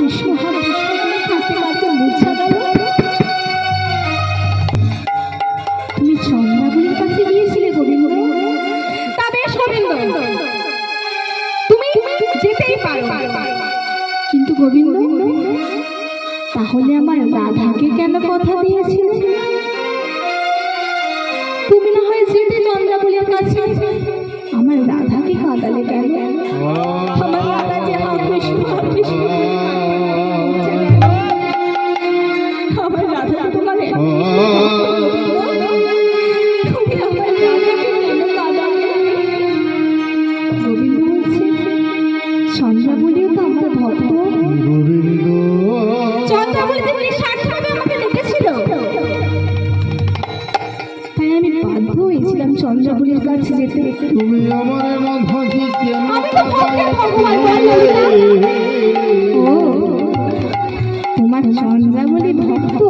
কৃষ্ণ হাতে কাঁদতে মুছা গেল। তুমি চন্দ্রাবলীর কাছে গিয়েছিলে গোবিন্দ? তা বেশ গোবিন্দ, তুমি যেতেই পারো, কিন্তু গোবিন্দ তাহলে আমার রাধাকে কেন কথা দিয়েছিলে? তুমি না হয় যেতে চন্দ্রাবলীর কাছে, আমার রাধাকে কাঁদালে কেন? আমার রাধা যে কৃষ্ণ আমার রাধা তোমাকে গোবিন্দ বলছে চন্দ্রাবলীও তো আমার ভক্ত। চন্দ্রাবলী নিঃস্বার্থভাবে আমাকে ডেকেছিল, তাই আমি বাধ্য হয়েছিলাম চন্দ্রাবলীর কাছে যেতে। তুমি আমার রাধাকে কেন আমি তো ভগবান বললাম। ও তোমার চন্দ্রাবলী ভক্ত,